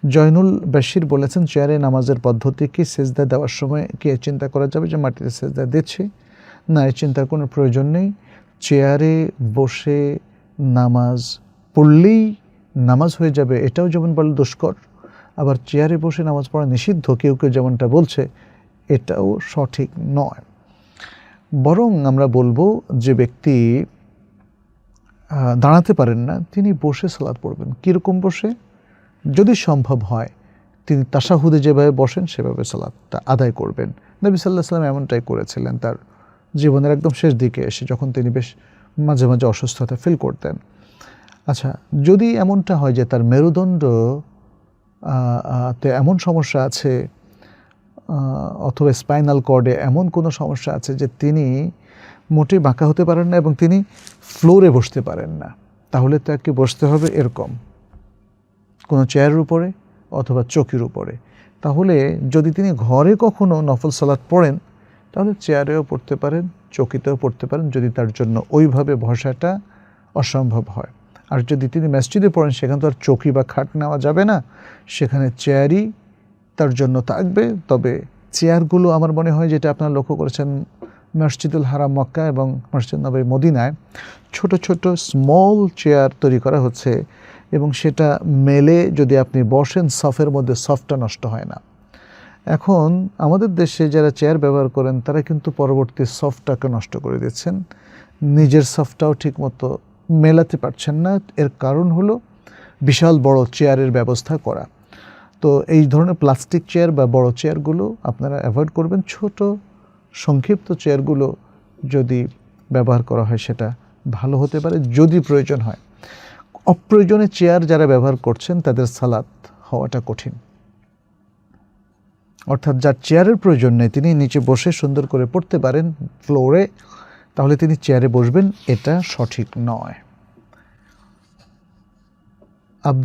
জয়নুল বাশির বলেছেন, চেয়ারে নামাজের পদ্ধতি কি? সেজদা দেওয়ার সময় কি চিন্তা করা যাবে যে মাটিতে সেজদা দিচ্ছি? না, এই চিন্তার কোনো প্রয়োজন নেই। চেয়ারে বসে নামাজ পড়লেই নামাজ হয়ে যাবে, এটাও যেমন বলে দুষ্কর, আবার চেয়ারে বসে নামাজ পড়া নিষিদ্ধ কেউ কেউ যেমনটা বলছে, এটাও সঠিক নয়। বরং আমরা বলবো যে ব্যক্তি দাঁড়াতে পারেন না, তিনি বসে সালাত পড়বেন। কীরকম বসে? যদি সম্ভব হয় তিনি তাশাহুদে যেভাবে বসেন সেভাবে সালাতটা আদায় করবেন। নবী সাল্লাল্লাহু আলাইহি ওয়াসাল্লাম এমনটাই করেছিলেন তার জীবনের একদম শেষ দিকে এসে, যখন তিনি বেশ মাঝে মাঝে অসুস্থতা ফিল করতেন। আচ্ছা, যদি এমনটা হয় যে তার মেরুদণ্ড তে এমন সমস্যা আছে অথবা স্পাইনাল কর্ডে এমন কোনো সমস্যা আছে যে তিনি মোটেই বাঁকা হতে পারেন না এবং তিনি ফ্লোরে বসতে পারেন না, তাহলে তাকে বসতে হবে এরকম কোনো চেয়ারের উপরে অথবা চৌকির উপরে। তাহলে যদি তিনি ঘরে কখনো নফল সালাত পড়েন তাহলে চেয়ারেও পড়তে পারেন, চৌকিতেও পড়তে পারেন, যদি তার জন্য ওইভাবে বসাটা অসম্ভব হয়। আর যদি তিনি মসজিদে পড়েন সেখানে তো আর চৌকি বা খাট নেওয়া যাবে না, সেখানে চেয়ারই তার জন্য থাকবে। তবে চেয়ারগুলো আমার মনে হয়, যেটা আপনারা লক্ষ্য করেছেন মসজিদুল হারাম মক্কা এবং মসজিদ নববী মদিনায়, ছোট ছোট স্মল চেয়ার তৈরি করা হচ্ছে এবং সেটা মেলে যদি আপনি বসেন সফের মধ্যে, সফটা নষ্ট হয় না। এখন আমাদের দেশে যারা চেয়ার ব্যবহার করেন তারা কিন্তু পরবর্তী সফটটাকে নষ্ট করে দিচ্ছেন, নিজের সফটটাও ঠিকমতো মেলাতে পারছেন না। এর কারণ হলো বিশাল বড় চেয়ারের ব্যবস্থা করা। তো এই ধরনের প্লাস্টিক চেয়ার বা বড় চেয়ারগুলো আপনারা অ্যাভয়েড করবেন। ছোট সংক্ষিপ্ত চেয়ারগুলো যদি ব্যবহার করা হয় সেটা ভালো হতে পারে যদি প্রয়োজন হয়। অপ্রয়োজনে চেয়ার যারা ব্যবহার করছেন তাদের সালাত হওয়াটা কঠিন। অর্থাৎ যার চেয়ারের প্রয়োজন নেই, তিনি নিচে বসে সুন্দর করে পড়তে পারেন ফ্লোরে, তাহলে তিনি চেয়ারে বসবেন, এটা সঠিক নয়।